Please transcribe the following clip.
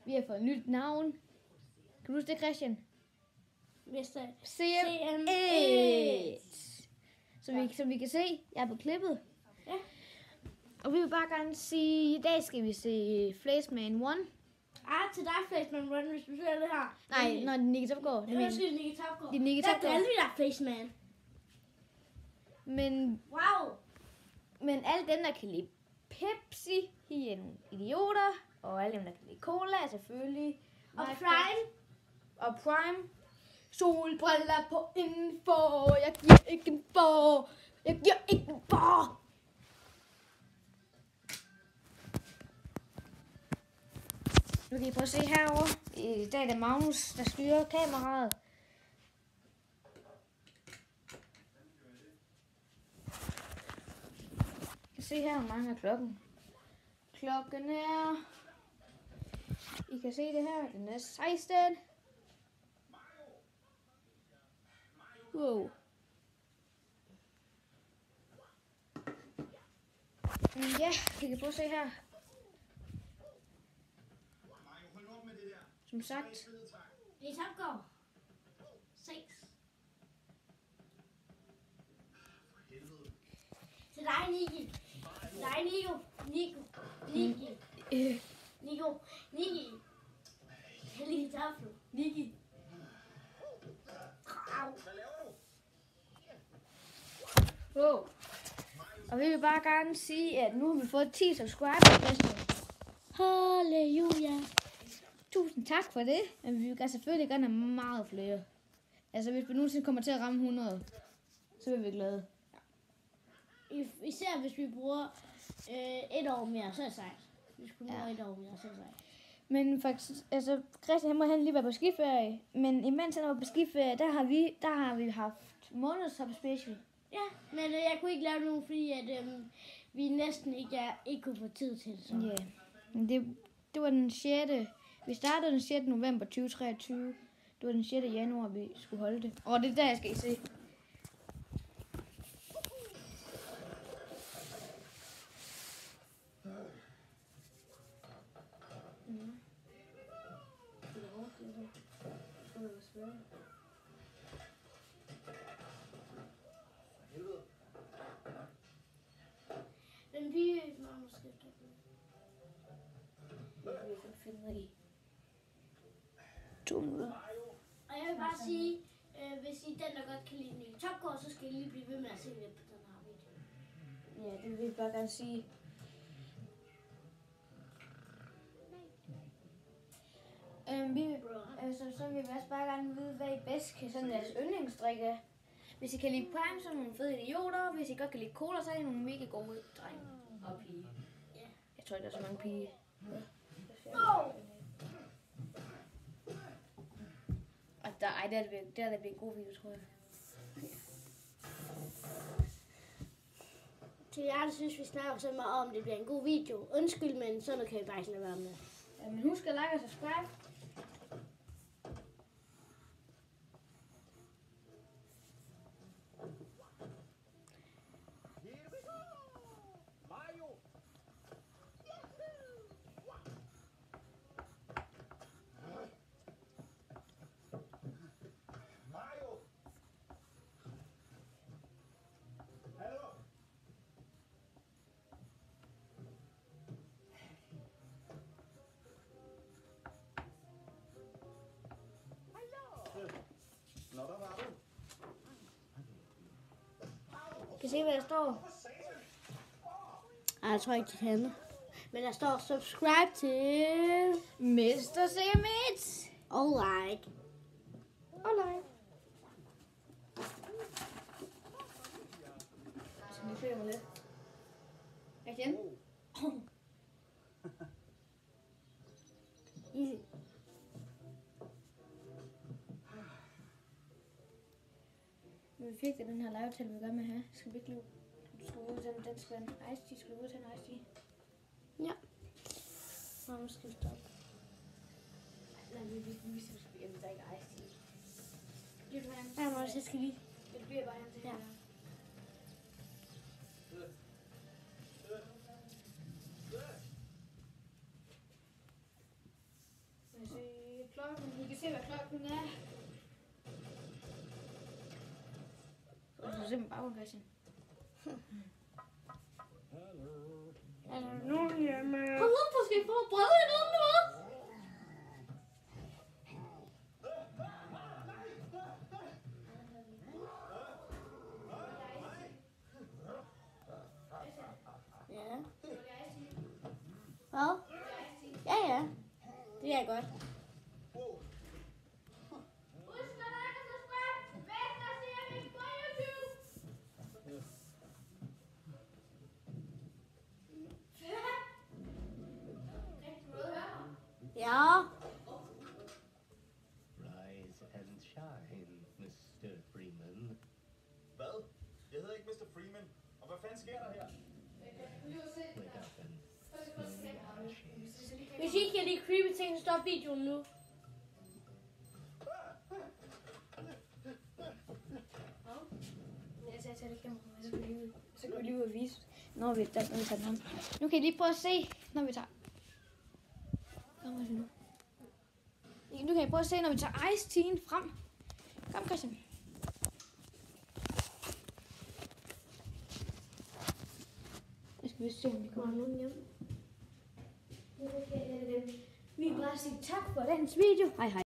Vi har fået et nyt navn. Kan du huske det, Christian? CM1. Som vi kan se, jeg er på klippet. Ja. Og vi vil bare gerne sige, i dag skal vi se Flashman 1. Til dig, Flashman Run, hvis du ser det her. Nej, når det er Nicky Topgaard. Det mener er Nicky Topgaard. Det er Nicky Topgaard. Der er alle de der Flashman. Men Wow. Men alle dem, der kan lide Pepsi, de er nogle idioter. Og alle dem, der kan lide cola, er selvfølgelig. Og Prime. Og Prime. Solbriller på info. Jeg giver ikke en for. Jeg giver ikke en for. Nu kan I prøve at se herovre. I dag er det Magnus, der styrer kameraet. I kan se her, hvor mange er klokken. Klokken er... I kan se det her. Den er 16. Wow. Ja, I kan prøve at se her. Som sagt. Det er Topgaard. 6. Til dig, Nicky. Til dig, Nico. Nicky. Heldig tafel. Nicky. Wow. Og vi vil bare gerne sige, at nu har vi fået 10 subscribers. Halleluja. Tusind tak for det. Men vi vil selvfølgelig gerne have meget flere. Altså hvis vi nogensinde kommer til at ramme 100, så bliver vi glade. Især hvis vi bruger et år mere, så er det sejt. Hvis vi bruger et år mere, så er det sejt. Men faktisk, altså Christian han må lige være på skiferie. Men imens han var på skiferie, der har vi haft månedshop special. Ja, men jeg kunne ikke lave nogen, fordi at, vi næsten ikke kunne få tid til det. Ja, men det var den 6. Vi startede den 6. november 2023. Det var den 6. januar, vi skulle holde det. Og det er der, jeg skal I se. Men vi må måske finde i 2 minutter. Og jeg vil bare sige, hvis I den, der godt kan lide Nicky Topgaard, så skal I lige blive ved med at se lidt på den her video. Ja, det vil jeg bare gerne sige. Så vil vi også bare gerne vide, hvad I bedst kan sådan deres yndlingsdrik er. Hvis I kan lide Prime, så er nogle fede idioter. Hvis I godt kan lide cola, så er I nogle mega gode drenge og pige. Ja. Jeg tror ikke, der er så mange pige. Og der er det blevet god video, tror jeg. Til jer, der synes, vi snakker så meget om, det bliver en god video. Undskyld, men sådan kan I bare ikke lade være med. Ja, men husk at like og subscribe. Kan I se, hvad der står? Ej, jeg tror ikke, de kan. Men der står subscribe til Mr. CM1. og like. Og like. Så vi følger mig lidt. Igen. Easy. Men vi fik den her live-tal, vi vil gerne med have. Skal vi ikke løbe? Du skal ud til den skal være en ice tea. Skal du ud til en ice tea? Ja. Nå, nu skal vi stoppe. Nej, vi skal spille, der ikke er ice tea. Bliver du herhen? Ja, Mås, jeg skal lige. Det bliver bare hen til her. se, hvad klokken er. Du er simpelthen bare Christian. Er der nogen hjemme? Hold op, du skal få brød i noget nu. Ja. Hvad? Ja, ja. Det er godt. Ja. Rise and shine, Mr. Freeman. Hvad? Jeg hedder ikke Mr. Freeman. Og hvad fanden sker der her? Wake up and smell the ashes. Hvis I ikke kan lide creepy ting, så stop videoen nu. Jeg tager det kamera, så kan vi lige ud og vise, når vi tager den ham. Nu kan I lige prøve at se, når vi tager... Kom nu. Nu kan I prøve at se, når vi tager Ice-Teen frem. Kom, Christian. Jeg skal vist se, om vi kommer nogen hjem. Vi vil bare sige tak for dagens video. Hej hej.